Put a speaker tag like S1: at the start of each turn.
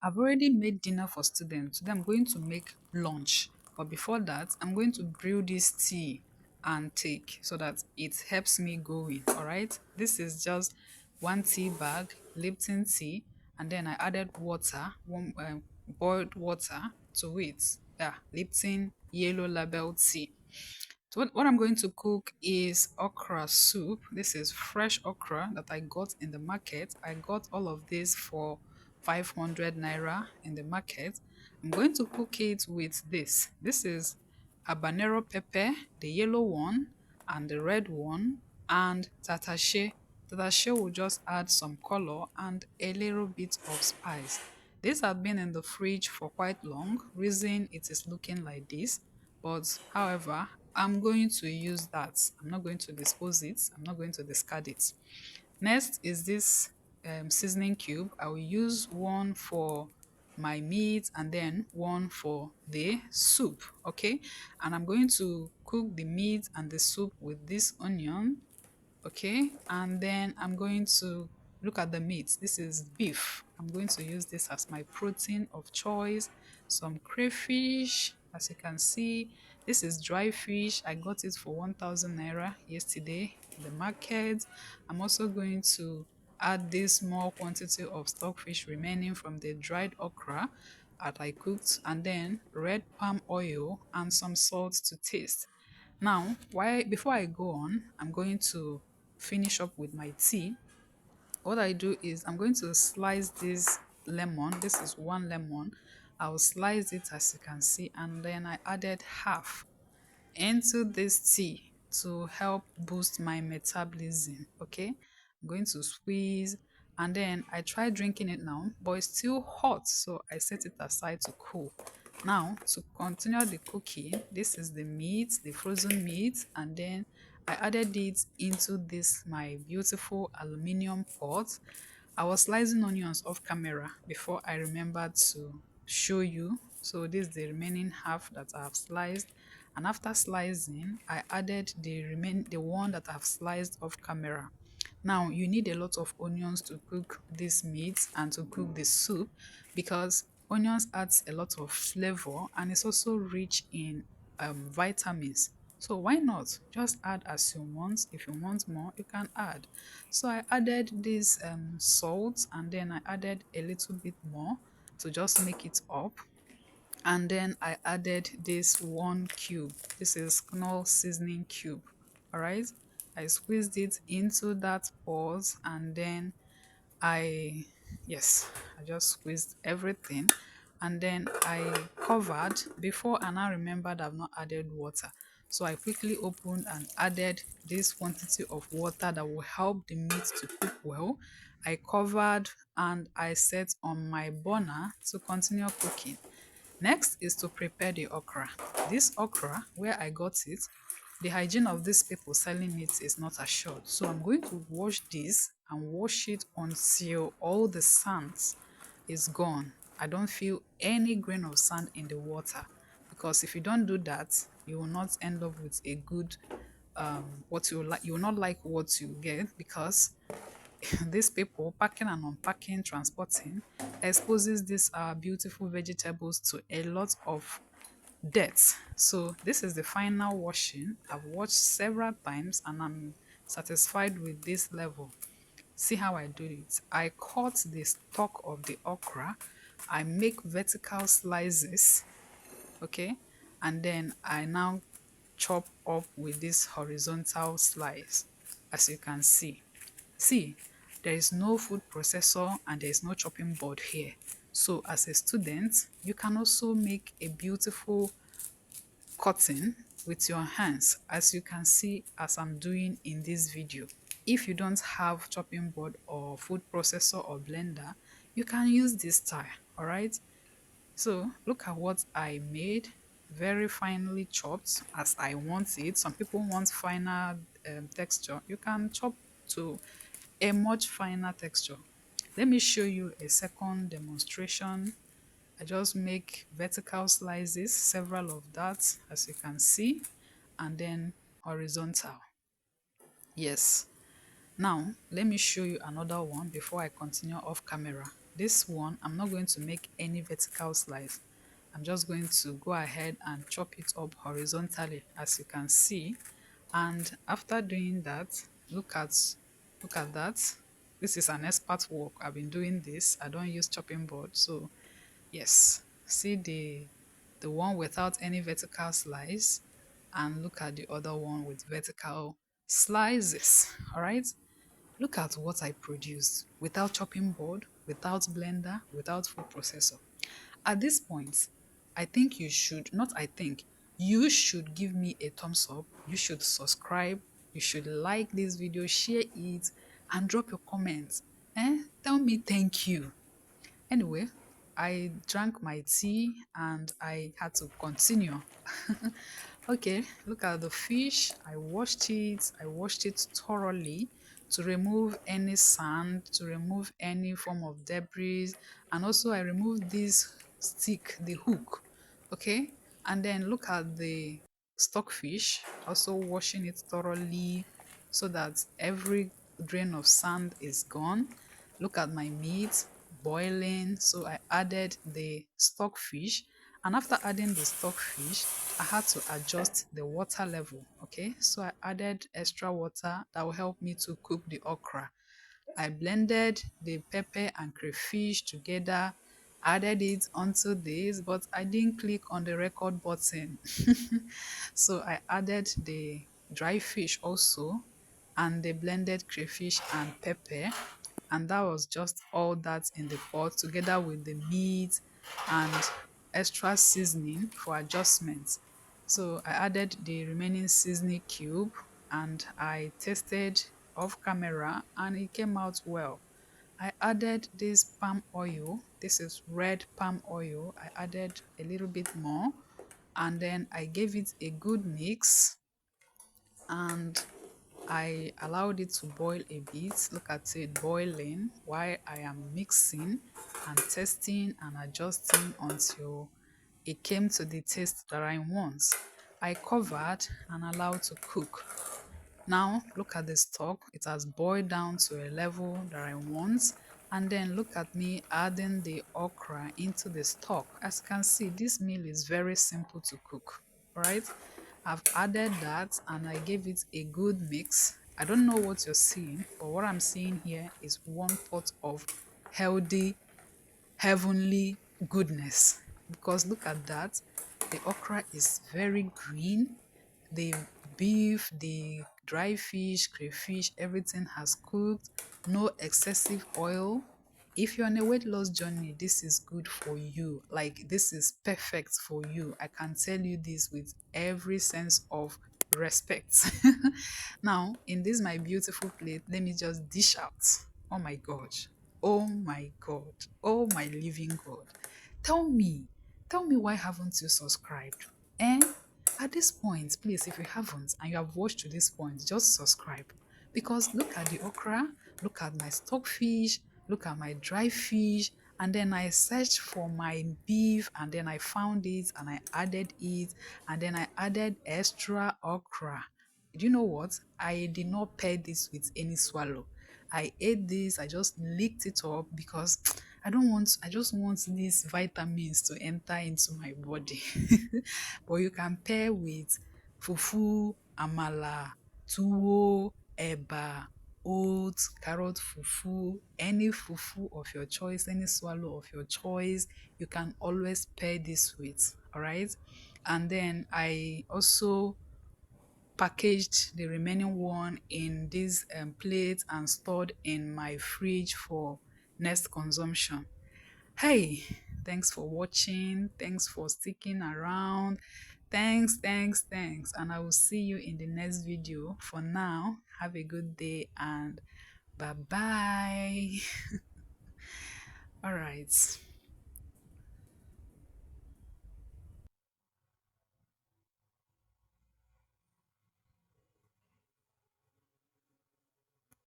S1: I've already made dinner for students. Today I'm going to make lunch. But before that, I'm going to brew this tea and take so that it helps me going. All right. This is just one tea bag, Lipton tea, and then I added water, warm, boiled water to it. Yeah, Lipton yellow label tea. So what I'm going to cook is okra soup. This is fresh okra that I got in the market. I got all of this for 500 naira in the market. I'm going to cook it with this. This is habanero pepper, the yellow one and the red one, and tatashe. Tatashe will just add some color and a little bit of spice. This has been in the fridge for quite long, reason it is looking like this. But however, I'm going to use that. I'm not going to dispose it. I'm not going to discard it. Next is this seasoning cube. I will use one for my meat and then one for the soup. Okay. And I'm going to cook the meat and the soup with this onion. Okay. And then I'm going to look at the meat. This is beef. I'm going to use this as my protein of choice. Some crayfish, as you can see. This is dry fish. I got it for 1000 naira yesterday in the market. I'm also going to add this small quantity of stockfish remaining from the dried okra that I cooked, and then red palm oil and some salt to taste. Now, why before I go on, I'm going to finish up with my tea. What I do is I'm going to slice this lemon. This is one lemon. I'll slice it as you can see, and then I added half into this tea to help boost my metabolism. Okay, I'm going to squeeze, and then I try drinking it now, but it's still hot, so I set it aside to cool. Now, to continue the cooking, this is the meat, the frozen meat, and then I added it into this my beautiful aluminium pot. I was slicing onions off camera before I remembered to show you. So this is the remaining half that I have sliced, and after slicing I added the one that I've sliced off camera. Now you need a lot of onions to cook this meat and to cook the soup, because onions adds a lot of flavor and it's also rich in vitamins. So why not just add as you want? If you want more, you can add. So I added this salt, and then I added a little bit more to just make it up, and then I added this one cube. This is Knorr seasoning cube. All right, I squeezed it into that pot, and then I yes, I just squeezed everything, and then I covered before, and I remembered I've not added water. So I quickly opened and added this quantity of water that will help the meat to cook well. I covered and I set on my burner to continue cooking. Next is to prepare the okra. This okra, where I got it, the hygiene of these people selling it is not assured. So I'm going to wash this and wash it until all the sand is gone. I don't feel any grain of sand in the water, because if you don't do that, you will not end up with a good what you like. You will not like what you get, because these people packing and unpacking, transporting, exposes these beautiful vegetables to a lot of dirt. So this is the final washing. I've washed several times and I'm satisfied with this level. See how I do it. I cut the stalk of the okra. I make vertical slices, okay, and then I now chop up with this horizontal slice, as you can see. See, there is no food processor and there is no chopping board here. So as a student, you can also make a beautiful cutting with your hands, as you can see as I'm doing in this video. If you don't have chopping board or food processor or blender, you can use this style. All right, so look at what I made. Very finely chopped as I want it. Some people want finer texture. You can chop to a much finer texture. Let me show you a second demonstration. I just make vertical slices, several of that, as you can see, and then horizontal. Yes. Now, let me show you another one before I continue off camera. this one, I'm not going to make any vertical slice. I'm just going to go ahead and chop it up horizontally, as you can see. And after doing that, look at look at that. This is an expert work. I've been doing this. I don't use chopping board. So yes, see the one without any vertical slice, and look at the other one with vertical slices. All right. Look at what I produced without chopping board, without blender, without food processor. At this point, I think you should, not I think, you should give me a thumbs up, you should subscribe, you should like this video, share it, and drop your comments. Tell me thank you. Anyway, I drank my tea and I had to continue. Okay, look at the fish. I washed it. I washed it thoroughly to remove any sand, to remove any form of debris. And also I removed this stick, the hook. Okay, and then look at the stockfish, also washing it thoroughly so that every grain of sand is gone. Look at my meat boiling. So I added the stockfish, and after adding the stockfish, I had to adjust the water level. Okay, so I added extra water that will help me to cook the okra. I blended the pepper and crayfish together, added it onto this, but I didn't click on the record button. So I added the dry fish also, and the blended crayfish and pepper, and that was just all that in the pot together with the meat and extra seasoning for adjustments. So I added the remaining seasoning cube and I tested off camera and it came out well. I added this palm oil. This is red palm oil. I added a little bit more and then I gave it a good mix and I allowed it to boil a bit. Look at it boiling while I am mixing and testing and adjusting until it came to the taste that I want. I covered and allowed to cook. Now look at the stock. It has boiled down to a level that I want. And then look at me adding the okra into the stock. As you can see, this meal is very simple to cook, right? I've added that and I gave it a good mix. I don't know what you're seeing, but what I'm seeing here is one pot of healthy, heavenly goodness. Because look at that, the okra is very green. The beef, the dry fish, crayfish, everything has cooked. No excessive oil. If you're on a weight loss journey, this is good for you. Like, this is perfect for you. I can tell you this with every sense of respect. Now, in this my beautiful plate, let me just dish out. Oh my gosh. Oh my God. Oh my living God. Tell me, tell me why haven't you subscribed? Eh? At this point, please, if you haven't and you have watched to this point, just subscribe. Because look at the okra, look at my stockfish, look at my dry fish, and then I searched for my beef and then I found it and I added it and then I added extra okra. Do you know what? I did not pair this with any swallow. I ate this, I just licked it up because I just want these vitamins to enter into my body. But you can pair with fufu, amala, tuwo, eba, oats, carrot fufu, any fufu of your choice, any swallow of your choice, you can always pair this with, all right? And then I also packaged the remaining one in this plate and stored in my fridge for next consumption. Hey, thanks for watching. Thanks for sticking around. Thanks. And I will see you in the next video. For now, have a good day and bye bye. All right.